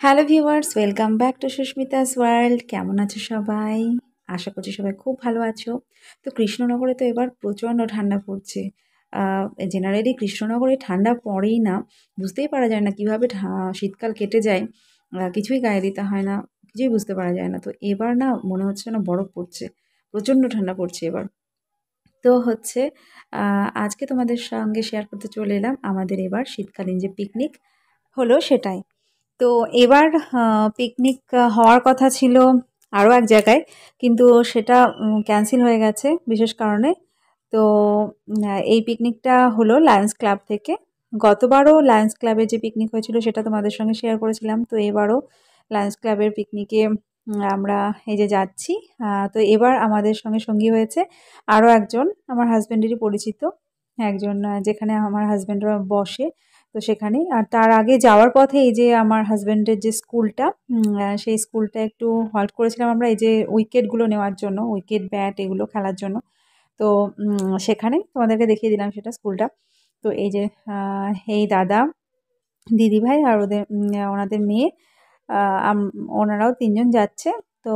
Hello viewers, welcome back to Susmita's world. কেমন আছো সবাই? আশা করছি সবাই খুব ভালো আছো। তো কৃষ্ণনগরে তো এবার প্রচণ্ড ঠান্ডা পড়ছে। জেনারেলি কৃষ্ণনগরে ঠান্ডা পড়েই না, বুঝতেই পারা যায় না কীভাবে শীতকাল কেটে যায়। কিছুই গায়ে দিতে হয় না, কিছুই বুঝতে পারা যায় না। তো এবার না মনে হচ্ছে যেন বরফ পড়ছে, প্রচণ্ড ঠান্ডা পড়ছে এবার। তো হচ্ছে আজকে তোমাদের সঙ্গে শেয়ার করতে চলে এলাম আমাদের এবার শীতকালীন যে পিকনিক হলো সেটাই। তো এবার পিকনিক হওয়ার কথা ছিল আরও এক জায়গায়, কিন্তু সেটা ক্যান্সেল হয়ে গেছে বিশেষ কারণে। তো এই পিকনিকটা হলো লায়ন্স ক্লাব থেকে। গতবারও লায়ন্স ক্লাবের যে পিকনিক হয়েছিল সেটা তোমাদের সঙ্গে শেয়ার করেছিলাম। তো এবারও লায়ন্স ক্লাবের পিকনিকে আমরা এই যে যাচ্ছি। তো এবার আমাদের সঙ্গে সঙ্গী হয়েছে আরও একজন আমার হাজব্যান্ডেরই পরিচিত একজন, যেখানে আমার হাজব্যান্ডরা বসে। তো সেখানেই, আর তার আগে যাওয়ার পথে এই যে আমার হাজব্যান্ডের যে স্কুলটা, সেই স্কুলটা একটু হল্ট করেছিলাম আমরা এই যে উইকেটগুলো নেওয়ার জন্য, উইকেট ব্যাট এগুলো খেলার জন্য। তো সেখানে তোমাদেরকে দেখিয়ে দিলাম সেটা স্কুলটা। তো এই যে এই দাদা, দিদিভাই আর ওনাদের মেয়ে, ওনারাও ৩ জন যাচ্ছে। তো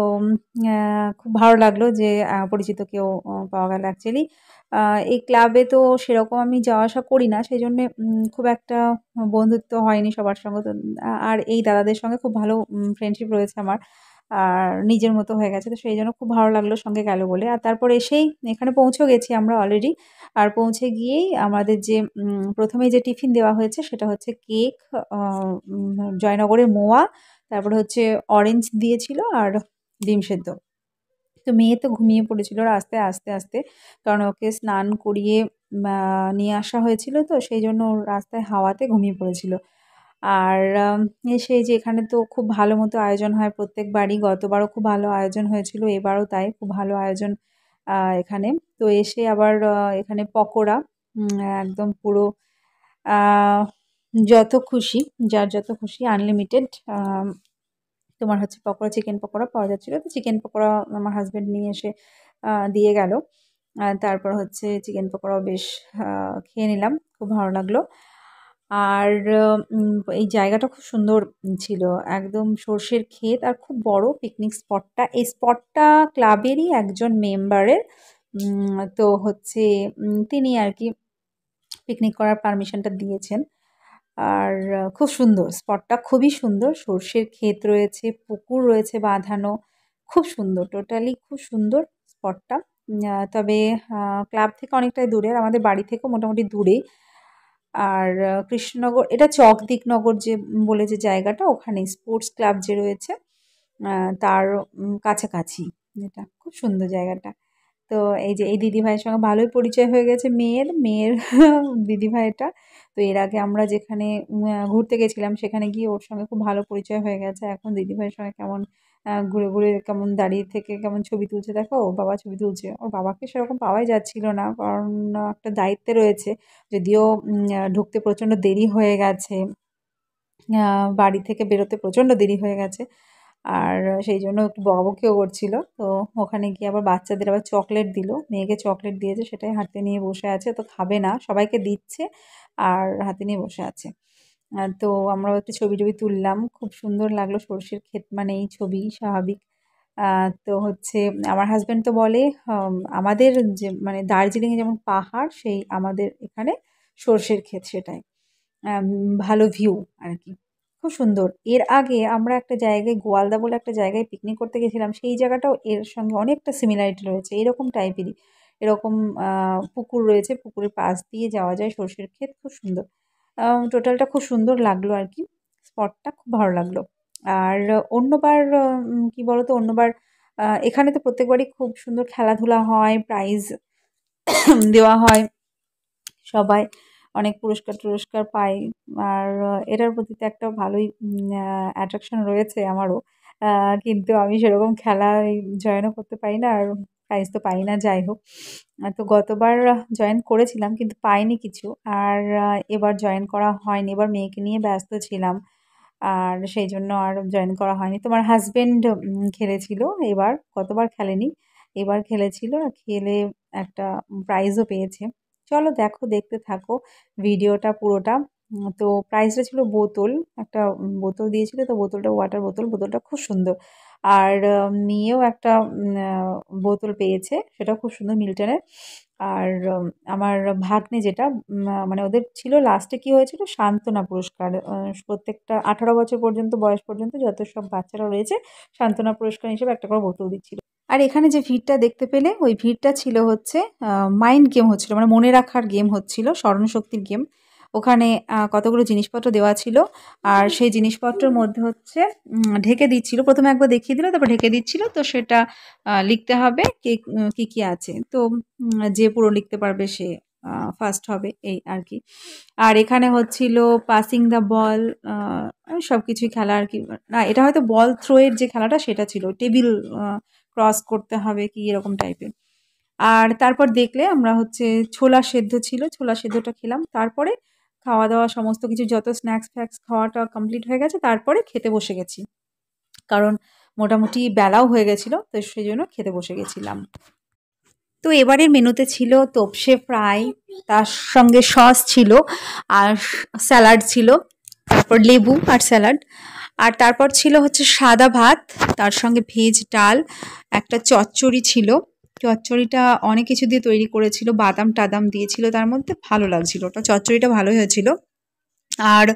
খুব ভালো লাগলো যে পরিচিত কেউ পাওয়া গেল অ্যাকচুয়ালি। এই ক্লাবে তো সেরকম আমি যাওয়া আসা করি না, সেজন্যে খুব একটা বন্ধুত্ব হয়নি সবার সঙ্গে। তো আর এই দাদাদের সঙ্গে খুব ভালো ফ্রেন্ডশিপ রয়েছে আমার। আর নিজের মতো হয়ে গেছে। তো সেইজন্য খুব ভালো লাগলো সঙ্গে গেল বলে। আর তারপর এসেই এখানে পৌঁছেও গেছি আমরা অলরেডি। আর পৌঁছে গিয়েই আমাদের যে ১ম এই যে টিফিন দেওয়া হয়েছে সেটা হচ্ছে কেক, আ জয়নগরের মোয়া, তারপরে হচ্ছে অরেঞ্জ দিয়েছিল আর ডিম সেদ্ধ। তো মেয়ে তো ঘুমিয়ে পড়েছিল রাস্তায় আসতে। কারণ ওকে স্নান করিয়ে আ নিয়ে আসা হয়েছিল, তো সেইজন্য ও রাস্তায় হাওয়াতে ঘুমিয়ে পড়েছিল। আর এসে এই যে এখানে তো খুব ভালো মতো আয়োজন হয় প্রত্যেকবারই। গতবারও খুব ভালো আয়োজন হয়েছিল, এবারও তাই খুব ভালো আয়োজন এখানে। তো এসে আবার এখানে পকোড়া, একদম পুরো আ যত খুশি, যার যত খুশি আনলিমিটেড তোমার হচ্ছে পকোড়া, চিকেন পকোড়া পাওয়া যাচ্ছিল। তো চিকেন পকোড়া আমার হাসব্যান্ড নিয়ে এসে দিয়ে গেল। তারপর হচ্ছে চিকেন পকোড়াও বেশ আ খেয়ে নিলাম। খুব ভালো লাগলো। আর এই জায়গাটা খুব সুন্দর ছিল। একদম সর্ষের ক্ষেত আর খুব বড় পিকনিক স্পটটা। এই স্পটটা ক্লাবেরই একজন মেম্বারের। তো হচ্ছে তিনি আরকি পিকনিক করার পারমিশনটা দিয়েছেন। আর খুব সুন্দর স্পটটা, খুবই সুন্দর। সর্ষের ক্ষেত রয়েছে, পুকুর রয়েছে বাঁধানো। খুব সুন্দর, টোটালি খুব সুন্দর স্পটটা। তবে ক্লাব থেকে অনেকটাই দূরে, আর আমাদের বাড়ি থেকেও মোটামুটি দূরেই। আর কৃষ্ণনগর, এটা চকদিকনগর যে বলে যে জায়গাটা, ওখানে স্পোর্টস ক্লাব যে রয়েছে আ তার কাছাকাছি। এটা খুব সুন্দর জায়গাটা। তো এই যে এই দিদিভাইয়ের সঙ্গে ভালোই পরিচয় হয়ে গেছে মেয়ের দিদিভাই এটা। তো এর আগে আমরা যেখানে ঘুরতে গেছিলাম সেখানে গিয়ে ওর সঙ্গে খুব ভালো পরিচয় হয়ে গেছে। এখন দিদিভাইয়ের সঙ্গে কেমন ঘুরে কেমন দাঁড়িয়ে থেকে কেমন ছবি তুলছে দেখো, ওর বাবা ছবি তুলছে। ওর বাবাকে সেরকম পাওয়াই যাচ্ছিল না, কারণ একটা দায়িত্বে রয়েছে। যদিও ঢুকতে প্রচণ্ড দেরি হয়ে গেছে। আ বাড়ি থেকে বেরোতে প্রচণ্ড দেরি হয়ে গেছে। আর সেইজন্য একটু বকাবকিও করছিল। তো ওখানে গিয়ে আবার বাচ্চাদের আবার চকলেট দিল। মেয়েকে চকলেট দিয়েছে, সেটাই হাতে নিয়ে বসে আছে। তো খাবে না, সবাইকে দিচ্ছে আর হাতে নিয়ে বসে আছে। তো আমরাও একটু ছবি-টবি তুললাম। খুব সুন্দর লাগলো। সর্ষের ক্ষেত মানেই ছবি স্বাভাবিক। আ তো হচ্ছে আমার হাসব্যান্ড তো বলে, আমাদের যে মানে দার্জিলিংয়ে যেমন পাহাড়, সেই আমাদের এখানে সর্ষের ক্ষেত সেটাই। আম ভালো ভিউ আরকি। খুব সুন্দর। এর আগে আমরা একটা জায়গায় গোয়ালদা বলে একটা জায়গায় পিকনিক করতে গেছিলাম। সেই জায়গাটাও এর সঙ্গে অনেকটা সিমিলারিটি রয়েছে। এরকম টাইপেরই। এরকম আ পুকুর রয়েছে, পুকুরের পাশ দিয়ে যাওয়া যায়, সর্ষের ক্ষেত, খুব সুন্দর। টোটালটা খুব সুন্দর লাগলো আরকি। স্পটটা খুব ভালো লাগলো। আর অন্যবার কি বলতো, অন্যবার এখানে তো প্রত্যেকবারই খুব সুন্দর খেলাধুলা হয়, প্রাইজ দেওয়া হয়। সবাই অনেক পুরস্কার-টুরস্কার পায়। আর এটার প্রতি তো একটা ভালোই অ্যাট্রাকশন রয়েছে আমারও। আ কিন্তু আমি সেরকম খেলায় জয়েনও করতে পারি না, আর প্রাইজ তো পাই না, যাই হোক। তো গতবার জয়েন করেছিলাম কিন্তু পাইনি কিছু। আর এবার জয়েন করা হয়নি। এবার মেয়েকে নিয়ে ব্যস্ত ছিলাম। আর সেইজন্য আর জয়েন করা হয়নি। তোমার হাসব্যান্ড খেলেছিল এবার, গতবার খেলেনি। এবার খেলেছিল, আর খেলে একটা প্রাইজও পেয়েছে। চলো দেখো, দেখতে থাকো ভিডিওটা পুরোটা। তো প্রাইসটা ছিল বোতল, একটা বোতল দিয়েছিল, তো বোতলটা ওয়াটার বোতল, বোতলটা খুব সুন্দর। আর মেয়েও একটা বোতল পেয়েছে, সেটাও খুব সুন্দর মিল্টনের। আর আমার ভাগ্নে যেটা মানে ওদের ছিল লাস্টে কি হয়েছিল, সান্ত্বনা পুরস্কার। প্রত্যেকটা 18 বছর পর্যন্ত বয়স পর্যন্ত যত সব বাচ্চারা রয়েছে, সান্ত্বনা পুরস্কার হিসেবে একটা করে বোতল দিচ্ছিল। আর এখানে যে ভিড়টা দেখতে পেলে, ওই ভিড়টা ছিল হচ্ছে মাইন্ড গেম হচ্ছিল, মানে মনে রাখার গেম হচ্ছিল, স্মরণশক্তির গেম। ওখানে কতগুলো জিনিসপত্র দেওয়া ছিল, আর সেই জিনিসপত্রের মধ্যে হচ্ছে ঢেকে দিচ্ছিল। প্রথমে একবার দেখিয়ে দিল, তারপর ঢেকে দিচ্ছিল, তো সেটা লিখতে হবে কি কি আছে। তো যে পুরো লিখতে পারবে সে ফার্স্ট হবে, এই আর কি। আর এখানে হচ্ছিল পাসিং দ্য বল, সব কিছুই খেলা আর কি। না, এটা হয়তো বল থ্রো এর যে খেলাটা সেটা ছিল, টেবিল ক্রস করতে হবে কি এরকম টাইপের। আর তারপর দেখলে আমরা হচ্ছে ছোলা সেদ্ধ ছিল, ছোলা সেদ্ধটা খেলাম। তারপরে খাওয়া দাওয়া সমস্ত কিছু যত স্ন্যাক্স ফ্যাক্স খাওয়াটা কমপ্লিট হয়ে গেছে, তারপরে খেতে বসে গেছি। কারণ মোটামুটি বেলাও হয়ে গেছিল, তো সেই জন্য খেতে বসে গেছিলাম। তো এবারের মেনুতে ছিল তোপসে ফ্রাই, তার সঙ্গে সস ছিল, আর স্যালাড ছিল, তারপর লেবু আর স্যালাড। আর তারপর ছিল হচ্ছে সাদা ভাত, তার সঙ্গে ভেজ ডাল, একটা চচ্চড়ি ছিল। চচ্চড়িটা অনেক কিছু দিয়ে তৈরি করেছিল, বাদাম টাদাম দিয়েছিল তার মধ্যে, ভালো লাগছিল ওটা, চচ্চড়িটা ভালোই হয়েছিল। আর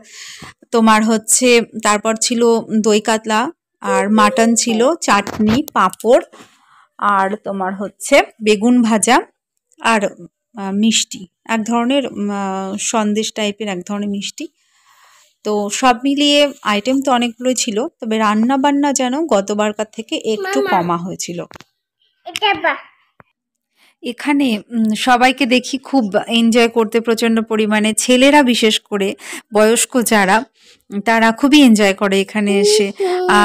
তোমার হচ্ছে তারপর ছিল দই কাতলা, আর মাটন ছিল, চাটনি, পাঁপড়, আর তোমার হচ্ছে বেগুন ভাজা, আর মিষ্টি, এক ধরনের সন্দেশ টাইপের এক ধরনের মিষ্টি। তো সব মিলিয়ে আইটেম তো অনেকগুলোই ছিল, তবে রান্না বান্না যেন গতবারকার থেকে একটু কমা হয়েছিল। এখানে সবাইকে দেখি খুব এনজয় করতে প্রচণ্ড পরিমাণে, ছেলেরা বিশেষ করে, বয়স্ক যারা, তারা খুবই এনজয় করে এখানে এসে।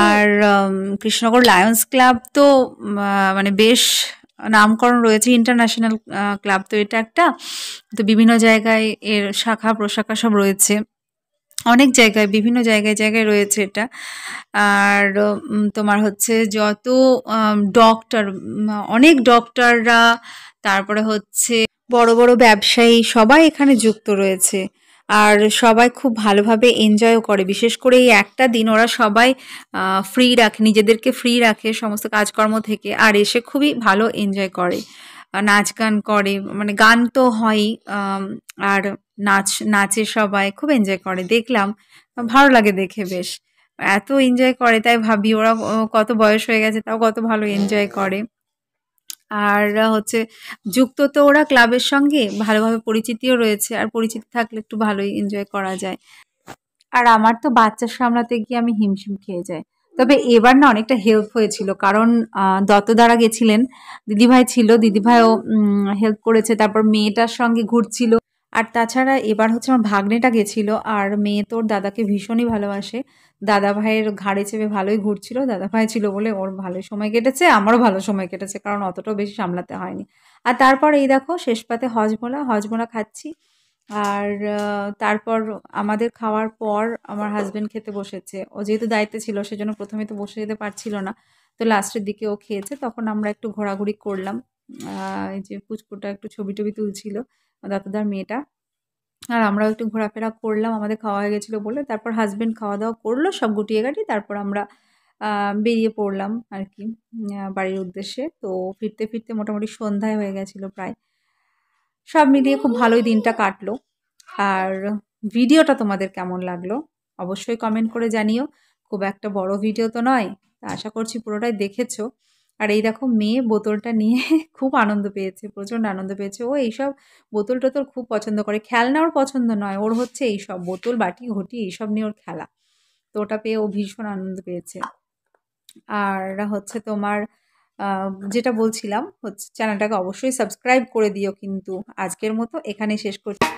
আর কৃষ্ণনগর লায়ন্স ক্লাব তো মানে বেশ নামকরণ রয়েছে, ইন্টারন্যাশনাল ক্লাব তো এটা একটা। তো বিভিন্ন জায়গায় এর শাখা প্রশাখা সব রয়েছে, অনেক জায়গায়, বিভিন্ন জায়গায় জায়গায় রয়েছে এটা। আর তোমার হচ্ছে যত ডক্টর, অনেক ডক্টররা, তারপরে হচ্ছে বড় বড় ব্যবসায়ী, সবাই এখানে যুক্ত রয়েছে। আর সবাই খুব ভালোভাবে এনজয়ও করে, বিশেষ করে এই একটা দিন ওরা সবাই ফ্রি রাখে, নিজেদেরকে ফ্রি রাখে সমস্ত কাজকর্ম থেকে, আর এসে খুবই ভালো এনজয় করে, নাচ গান করে, মানে গান তো হয়ই, আর নাচে সবাই খুব এনজয় করে, দেখলাম ভালো লাগে দেখে, বেশ এত এনজয় করে, তাই ভাবি ওরা কত বয়স হয়ে গেছে তাও কত ভালো এনজয় করে। আর হচ্ছে যুক্ত তো ওরা ক্লাবের সঙ্গে, ভালোভাবে পরিচিতিও রয়েছে, আর পরিচিতি থাকলে একটু ভালোই এনজয় করা যায়। আর আমার তো বাচ্চা সামলাতে গিয়ে আমি হিমশিম খেয়ে যাই। তবে এবার না অনেকটা হেল্প হয়েছিল, কারণ দত্তদারা গেছিলেন, দিদিভাই ছিল, দিদিভাইও হেল্প করেছে, তারপর মেয়েটার সঙ্গে ঘুরছিল। আর তাছাড়া এবার হচ্ছে আমার ভাগ্নেটা গেছিল, আর মেয়ে তোর দাদাকে ভীষণই ভালোবাসে, দাদা ভাইয়ের ঘাড়ে চেপে ভালোই ঘুরছিল। দাদা ভাই ছিল বলে ওর ভালোই সময় কেটেছে, আমারও ভালো সময় কেটেছে, কারণ অতটাও বেশি সামলাতে হয়নি। আর তারপর এই দেখো শেষ পাতে হজমোলা, হজমোলা খাচ্ছি। আর তারপর আমাদের খাওয়ার পর আমার হাসব্যান্ড খেতে বসেছে। ও যেহেতু দায়িত্বে ছিল সেজন্য প্রথমে তো বসে যেতে পারছিল না। তো লাস্টের দিকে ও খেয়েছে। তখন আমরা একটু ঘোরাঘুরি করলাম। এই যে পুচকুটা একটু ছবি-টবি তুলছিল, দাদাদার মেয়েটা। আর আমরাও একটু ঘোরাফেরা করলাম, আমাদের খাওয়া হয়ে গেছিলো বলে। তারপর হাসব্যান্ড খাওয়া-দাওয়া করলো সব গুটিয়ে গাটিয়ে। তারপর আমরা বেরিয়ে পড়লাম আরকি বাড়ির উদ্দেশ্যে। তো ফিরতে, ফিরতে মোটামুটি সন্ধ্যায় হয়ে গেছিল প্রায়। সব মিলিয়ে খুব ভালোই দিনটা কাটলো। আর ভিডিওটা তোমাদের কেমন লাগলো অবশ্যই কমেন্ট করে জানিও। খুব একটা বড় ভিডিও তো নয়, তা আশা করছি পুরোটাই দেখেছো। আর এই দেখো মেয়ে বোতলটা নিয়ে খুব আনন্দ পেয়েছে, প্রচণ্ড আনন্দ পেয়েছে। ও এইসব বোতল টোতল খুব পছন্দ করে, খেলনা ওর পছন্দ নয়, ওর হচ্ছে এইসব বোতল বাটি ঘটি এইসব নিয়ে ওর খেলা। তো ওটা পেয়ে ও ভীষণ আনন্দ পেয়েছে। আর হচ্ছে তোমার যেটা বলছিলাম হচ্ছে চ্যানেলটাকে অবশ্যই সাবস্ক্রাইব করে দিও, কিন্তু আজকের মতো এখানেই শেষ করছি।